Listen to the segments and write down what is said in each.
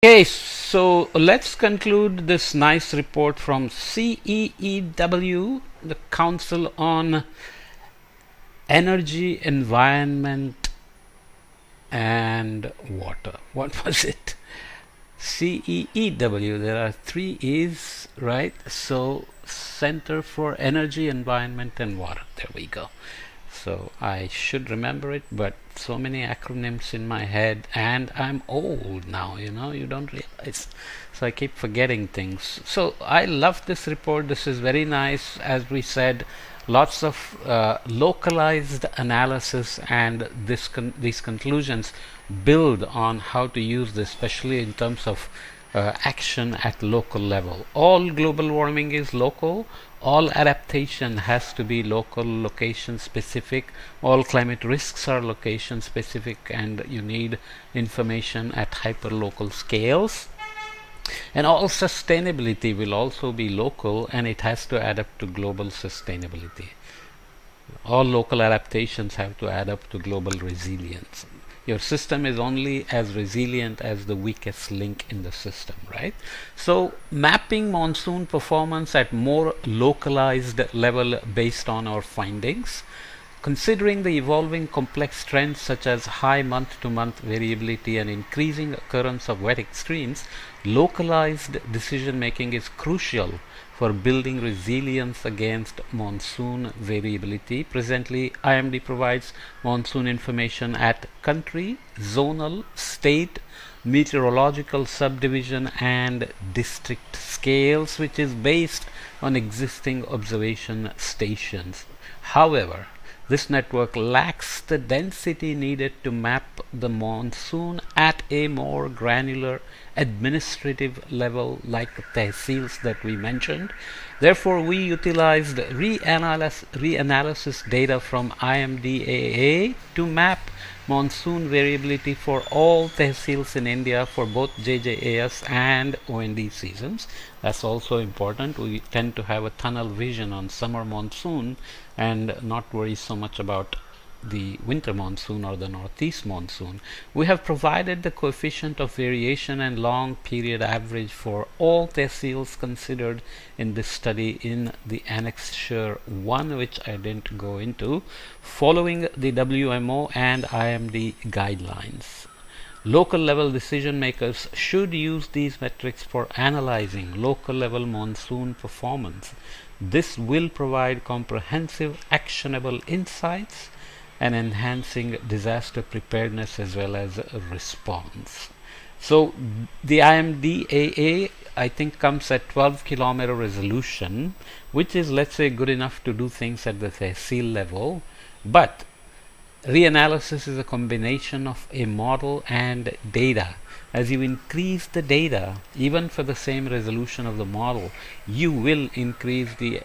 Okay, so let's conclude this nice report from CEEW, the Council on Energy, Environment and Water. What was it? CEEW, there are three E's, right? So, Center for Energy, Environment and Water. There we go. So I should remember it, but so many acronyms in my head, and I'm old now, you don't realize. So I keep forgetting things. So I love this report. This is very nice. As we said, lots of localized analysis, and these conclusions build on how to use this, especially in terms of action at local level. All global warming is local. All adaptation has to be local, location specific. All climate risks are location specific, and you need information at hyperlocal scales. And all sustainability will also be local, and it has to add up to global sustainability. All local adaptations have to add up to global resilience. Your system is only as resilient as the weakest link in the system, right? So mapping monsoon performance at more localized level based on our findings, considering the evolving complex trends such as high month-to-month variability and increasing occurrence of wet extremes, localized decision making is crucial for building resilience against monsoon variability. Presently, IMD provides monsoon information at country, zonal, state, meteorological subdivision and district scales, which is based on existing observation stations. However, this network lacks the density needed to map the monsoon at a more granular administrative level like tehsils that we mentioned. Therefore, we utilized reanalysis data from IMDAA to map monsoon variability for all tehsils in India for both JJAS and OND seasons. That's also important. We tend to have a tunnel vision on summer monsoon and not worry so much about the winter monsoon or the northeast monsoon. We have provided the coefficient of variation and long period average for all tehsils considered in this study in the annexure 1, which I didn't go into, following the WMO and IMD guidelines. Local level decision makers should use these metrics for analyzing local level monsoon performance. This will provide comprehensive, actionable insights and enhancing disaster preparedness as well as response. So the IMDAA I think comes at 12-kilometer resolution, which is, let's say, good enough to do things at the tehsil level, but reanalysis is a combination of a model and data. As you increase the data, even for the same resolution of the model, you will increase the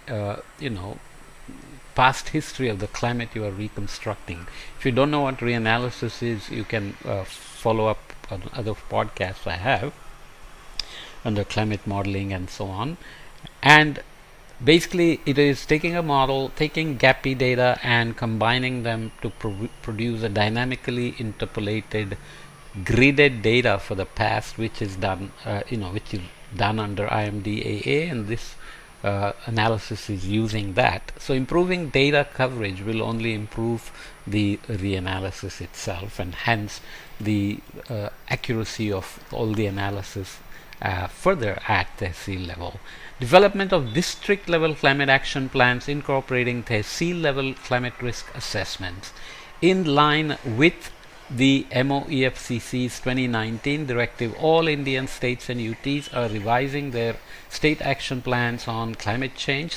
past history of the climate you are reconstructing. If you don't know what reanalysis is, you can follow up on other podcasts I have under climate modeling and so on. And basically, it is taking a model, taking GAPI data, and combining them to produce a dynamically interpolated gridded data for the past, which is done, which is done under IMDAA, and this analysis is using that. So improving data coverage will only improve the reanalysis itself, and hence the accuracy of all the analysis further at tehsil level. Development of district level climate action plans incorporating tehsil level climate risk assessments in line with the MOEFCC's 2019 directive. All Indian states and UTs are revising their state action plans on climate change,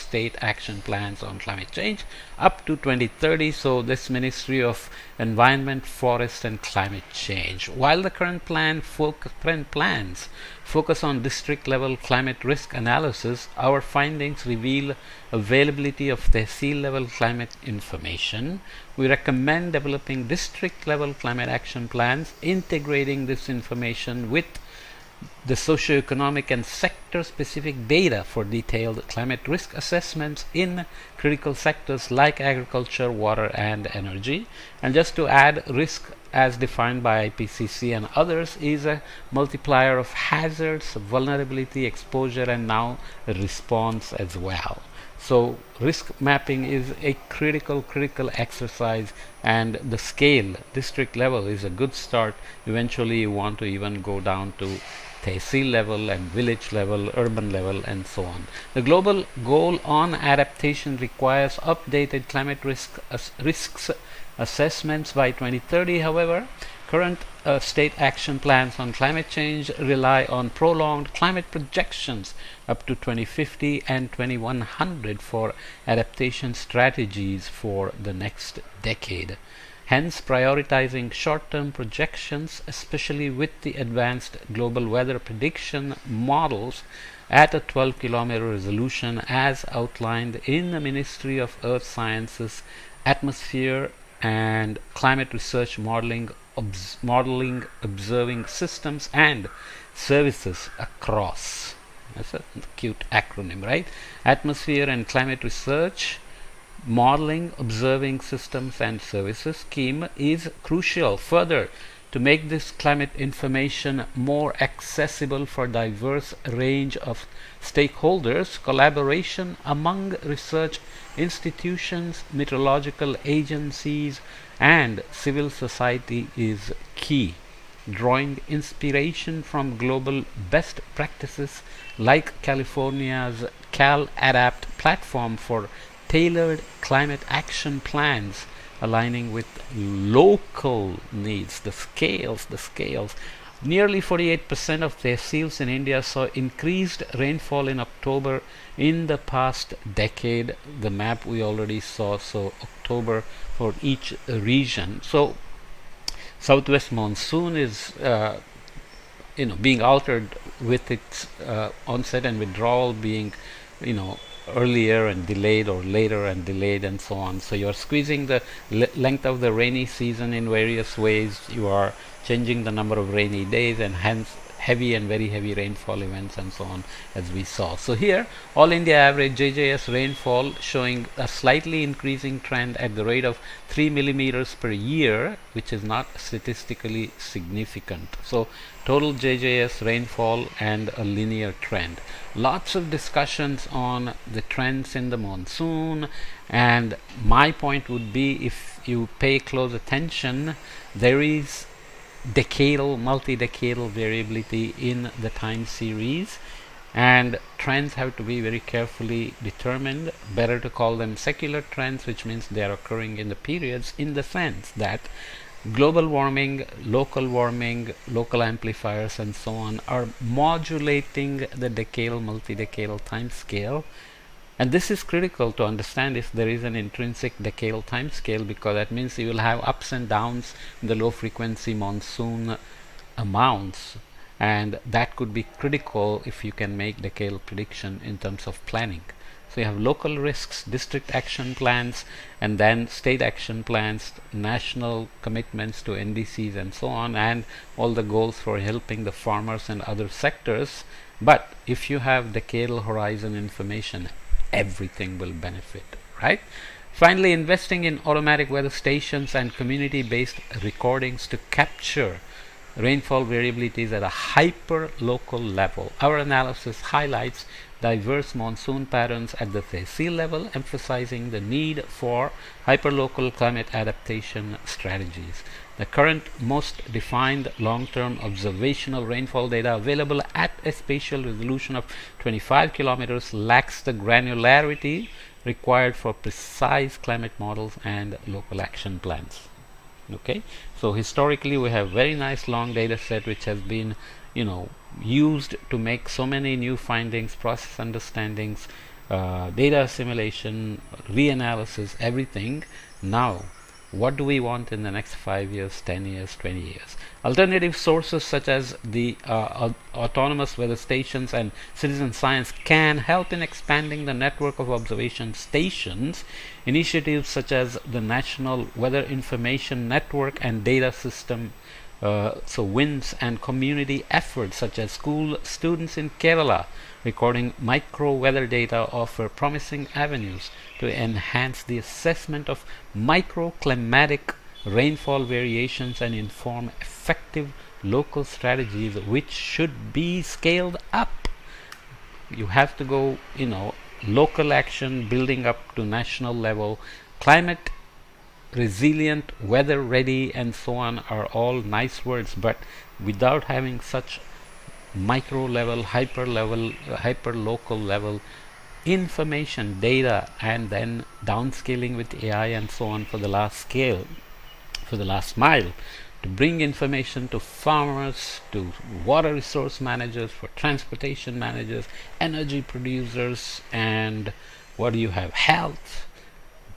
up to 2030. So this Ministry of Environment, Forest and Climate Change. While the current plans focus on district level climate risk analysis, our findings reveal availability of tehsil level climate information. We recommend developing district level climate action plans, integrating this information with the socioeconomic and sector-specific data for detailed climate risk assessments in critical sectors like agriculture, water, and energy. And just to add, risk as defined by IPCC and others is a multiplier of hazards, vulnerability, exposure, and now response as well. So risk mapping is a critical exercise, and the scale, district level, is a good start. Eventually you want to even go down to Tehsil-level and village level, urban level, and so on. The global goal on adaptation requires updated climate risks assessments by 2030. However, current state action plans on climate change rely on prolonged climate projections up to 2050 and 2100 for adaptation strategies for the next decade. Hence, prioritizing short-term projections, especially with the advanced global weather prediction models at a 12-kilometer resolution as outlined in the Ministry of Earth Sciences, Atmosphere and Climate Research Modeling, Observing Systems and Services across. That's a cute acronym, right? Atmosphere and Climate Research Modeling, Observing Systems and Services scheme is crucial further to make this climate information more accessible for diverse range of stakeholders. Collaboration among research institutions, meteorological agencies, and civil society is key. Drawing inspiration from global best practices like California's CalAdapt platform for tailored climate action plans aligning with local needs. The scales. Nearly 48% of tehsils in India saw increased rainfall in October in the past decade. The map we already saw, so October for each region. So southwest monsoon is being altered with its onset and withdrawal being earlier and delayed, or later and delayed, and so on. So you are squeezing the length of the rainy season in various ways. You are changing the number of rainy days, and hence heavy and very heavy rainfall events and so on, as we saw. So here all India average JJS rainfall showing a slightly increasing trend at the rate of 3 millimeters per year, which is not statistically significant. So total JJS rainfall and a linear trend. Lots of discussions on the trends in the monsoon, and my point would be, if you pay close attention, there is decadal, multi-decadal variability in the time series, and trends have to be very carefully determined. Better to call them secular trends, which means they are occurring in the periods, in the sense that global warming, local amplifiers, and so on are modulating the decadal, multi-decadal time scale. And this is critical to understand if there is an intrinsic decadal time scale, because that means you will have ups and downs in the low frequency monsoon amounts, and that could be critical if you can make decadal prediction in terms of planning. So you have local risks, district action plans, and then state action plans, national commitments to NDCs and so on, and all the goals for helping the farmers and other sectors. But if you have decadal horizon information, everything will benefit, right? Finally, investing in automatic weather stations and community-based recordings to capture rainfall variabilities at a hyper-local level. Our analysis highlights diverse monsoon patterns at the Tehsil-level, emphasizing the need for hyperlocal climate adaptation strategies. The current most defined long-term observational rainfall data available at a spatial resolution of 25 kilometers lacks the granularity required for precise climate models and local action plans. Okay, so historically we have very nice long data set which has been used to make so many new findings, process understandings, data assimilation, reanalysis, everything. Now what do we want in the next 5 years, 10 years, 20 years? Alternative sources such as the autonomous weather stations and citizen science can help in expanding the network of observation stations. Initiatives such as the National Weather Information Network and Data System So wins and community efforts such as school students in Kerala recording micro weather data offer promising avenues to enhance the assessment of microclimatic rainfall variations and inform effective local strategies which should be scaled up. You have to go, local action building up to national level. Climate resilient, weather ready, and so on are all nice words, but without having such micro level, hyper local level information, data, and then downscaling with AI and so on for the last scale, for the last mile, to bring information to farmers, to water resource managers, for transportation managers, energy producers, and what do you have? Health,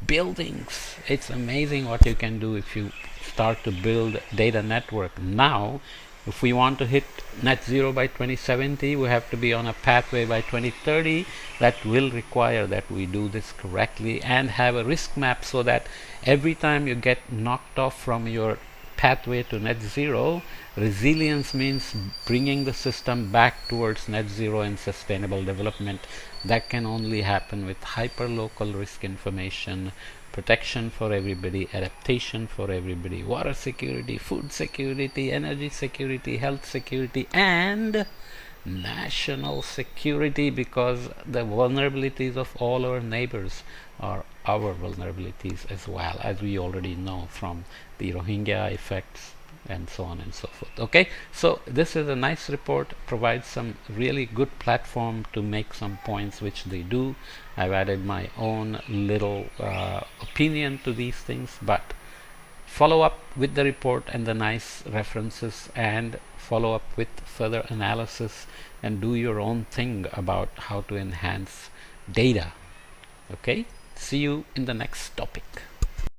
buildings. It's amazing what you can do if you start to build data network. Now, if we want to hit net zero by 2070, we have to be on a pathway by 2030. That will require that we do this correctly and have a risk map so that every time you get knocked off from your pathway to net zero, resilience means bringing the system back towards net zero and sustainable development. That can only happen with hyper-local risk information, protection for everybody, adaptation for everybody, water security, food security, energy security, health security, and national security, because the vulnerabilities of all our neighbors are our vulnerabilities as well, as we already know from the Rohingya effects and so on and so forth. Okay, so this is a nice report, provides some really good platform to make some points, which they do. I've added my own little opinion to these things, but follow up with the report and the nice references, and follow up with further analysis, and do your own thing about how to enhance data. Okay, see you in the next topic.